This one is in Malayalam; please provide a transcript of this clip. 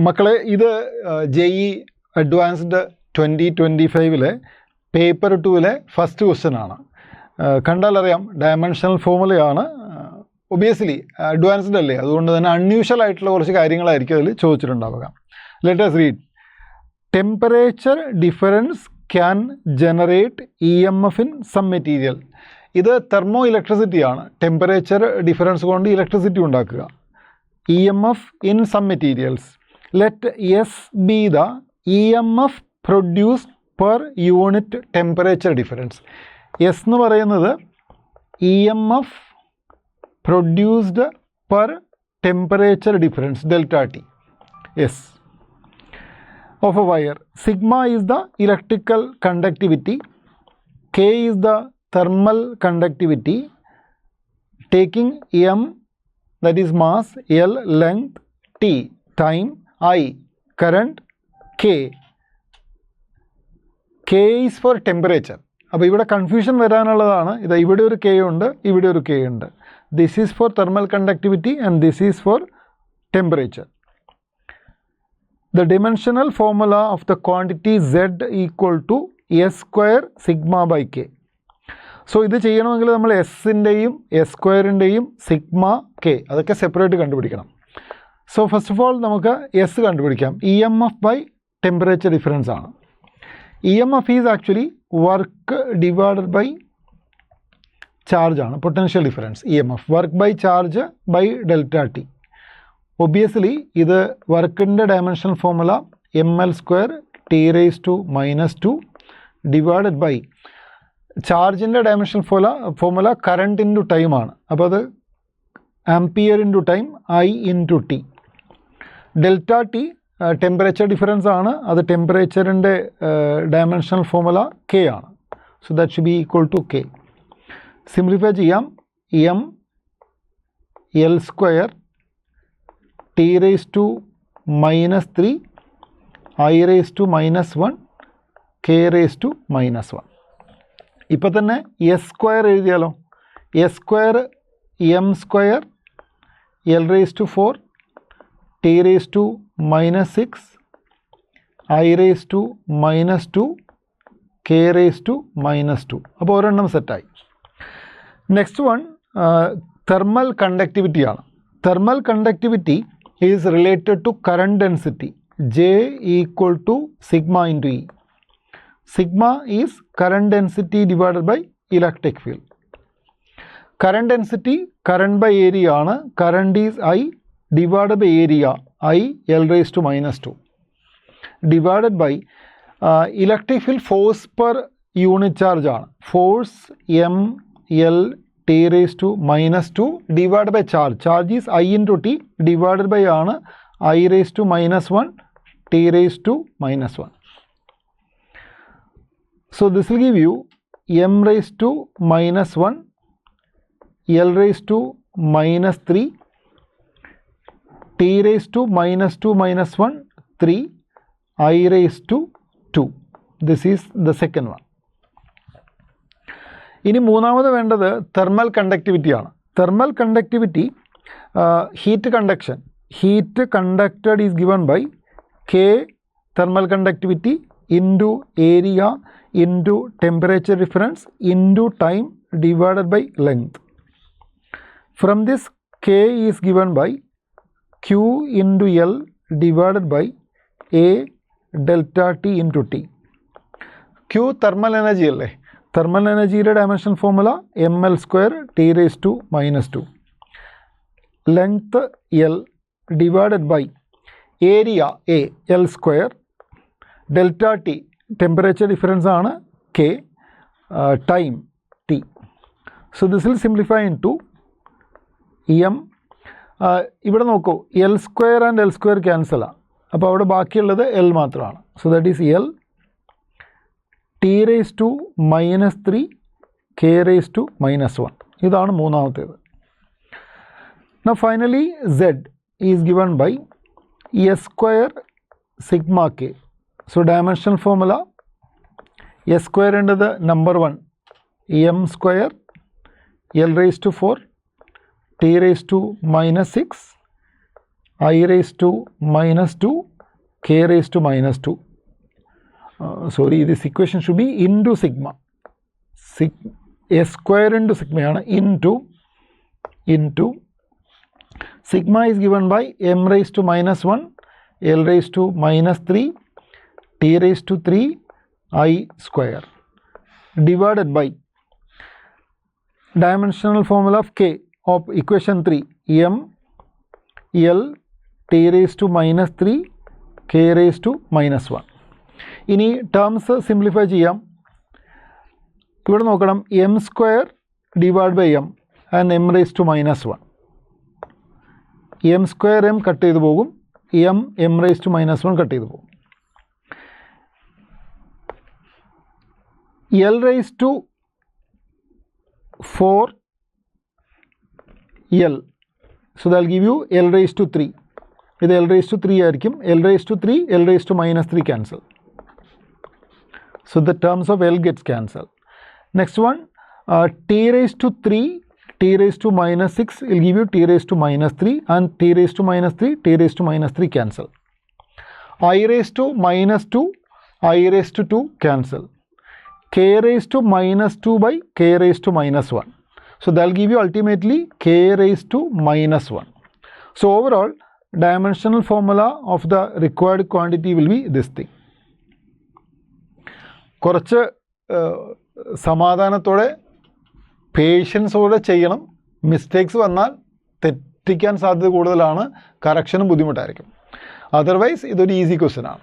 മക്കളെ ഇത് JEE advanced 2025 paper 2 first question ആണ്. കണ്ടാലറിയാം ഡയമെൻഷണൽ ഫോർമുലയാണ്. ഒബിയസ്ലി അഡ്വാൻസ്ഡ് അല്ലേ, അതുകൊണ്ട് തന്നെ അൺയൂഷ്വൽ ആയിട്ടുള്ള കുറച്ച് കാര്യങ്ങളായിരിക്കും അതിൽ ചോദിച്ചിട്ടുണ്ടാവുക. Let us read. Temperature difference can generate EMF in some material. ഇത് തെർമോ ഇലക്ട്രിസിറ്റിയാണ്. ടെമ്പറേച്ചർ ഡിഫറൻസ് കൊണ്ട് ഇലക്ട്രിസിറ്റി ഉണ്ടാക്കുക. EMF in some materials. Let S be the EMF produced per unit temperature difference. S എന്ന് പറയുന്നത് EMF produced per temperature difference, delta T. S of a wire. Sigma is the electrical conductivity. K is the thermal conductivity. Taking M, that is mass, L length, T time, I current, K is for temperature. അപ്പോൾ ഇവിടെ കൺഫ്യൂഷൻ വരാനുള്ളതാണ്. ഇത് ഇവിടെ ഒരു K ഉണ്ട്, ഇവിടെ ഒരു K ഉണ്ട്. This is for thermal conductivity and this is for temperature. The dimensional formula of the quantity Z equal to S square sigma by K. So ഇത് ചെയ്യണമെങ്കിൽ നമ്മൾ എസിൻ്റെയും എസ് സ്ക്വയറിൻ്റെയും സിഗ്മ കെ അതൊക്കെ സെപ്പറേറ്റ് കണ്ടുപിടിക്കണം. സോ ഫസ്റ്റ് ഓഫ് ഓൾ നമുക്ക് എസ് കണ്ടുപിടിക്കാം. EMF ബൈ ടെമ്പറേച്ചർ ഡിഫറൻസ് ആണ്. EMF is actually work divided by charge ആണ്. Potential difference EMF work by charge by delta T. Obviously ഇത് വർക്കിൻ്റെ dimensional formula ml² T⁻² divided by ചാർജിൻ്റെ dimensional formula current into time ആണ്. അപ്പോൾ അത് ampere into time I into T. Delta T temperature difference ആണ്. അത് ടെമ്പറേച്ചറിൻ്റെ ഡയമെൻഷണൽ ഫോർമുല K ആണ്. So that should be equal to K. Simplify ചെയ്യാം. ml² T⁻³ I⁻⁻1 K⁻⁻1. ഇപ്പോൾ തന്നെ എസ് സ്ക്വയർ എഴുതിയാലോ. S square m² L⁻⁴ T⁻⁻6 I⁻⁻2 K⁻⁻2. അപ്പോൾ ഒരെണ്ണം സെറ്റായി. നെക്സ്റ്റ് വൺ തെർമൽ കണ്ടക്ടിവിറ്റി ആണ്. Thermal conductivity is related to current density. J equal to sigma into E. Sigma is current density divided by electric field. Current density current by area ആണ്. Current is I divided by area I L⁻² divided by electric field force per unit charge ആണ്. Force mL T⁻² divided by charge. Charge is I into T divided by ആണ് I⁻⁻1 T⁻⁻1. So this will give you m⁻⁻1 L⁻⁻3 T⁻⁻2 3 I⁻². This is the second one. ഇനി മൂന്നാമത് വേണ്ടത് തെർമൽ കണ്ടക്ടിവിറ്റി ആണ്. Thermal conductivity heat conduction. Heat conducted is given by K thermal conductivity into area into temperature difference into time divided by length. From this K is given by Q into L divided by A delta T into T. Q thermal energy അല്ലേ. തെർമൽ എനർജിയുടെ dimension formula ml² T⁻⁻². Length L divided by area A L². Delta T temperature difference ആണ് K, time T. So this will simplify into EM. ഇവിടെ നോക്കൂ, L² ആൻഡ് L² ക്യാൻസലാണ്. അപ്പോൾ അവിടെ ബാക്കിയുള്ളത് L മാത്രമാണ്. So that is L T⁻⁻3 K⁻⁻1. ഇതാണ് മൂന്നാമത്തേത്. Now finally Z is given by S² sigma K. So dimensional formula S² എന്നത് number 1 m² L⁻⁴ T⁻⁻6 I raised to minus 2 k raised to minus 2. Sorry, this equation should be into sigma. A square into sigma into sigma is given by m raised to minus 1, l raised to minus 3, t raised to 3, I square divided by dimensional formula of k of equation 3, m l t raised to minus 3, k raised to minus 1. ഇനി ടേംസ് സിംപ്ലിഫൈ ചെയ്യാം. ഇവിടെ നോക്കണം, M square divide by M and M raise to minus 1. M square M cut ചെയ്ത് പോകും, M raise to minus 1 cut ചെയ്ത് പോകും. L raise to 4 L, so that give you L raise to 3. ഇത് എൽ റേസ് ടു 3 ആയിരിക്കും. L raise to 3, L raise to minus 3 cancel. So the terms of L gets cancelled. Next one, t raised to 3, t raised to minus 6 will give you t raised to minus 3, and t raised to minus 3, t raised to minus 3 cancel. I raised to minus 2, I raised to 2 cancel. K raised to minus 2 by k raised to minus 1. So that will give you ultimately k raised to minus 1. So overall, dimensional formula of the required quantity will be this thing. കുറച്ച് സമാധാനത്തോടെ പേഷ്യൻസോടെ ചെയ്യണം. മിസ്റ്റേക്സ് വന്നാൽ തെറ്റിക്കാൻ സാധ്യത കൂടുതലാണ്, കറക്ഷനും ബുദ്ധിമുട്ടായിരിക്കും. അതർവൈസ് ഇതൊരു ഈസി ക്വസ്റ്റ്യൻ ആണ്.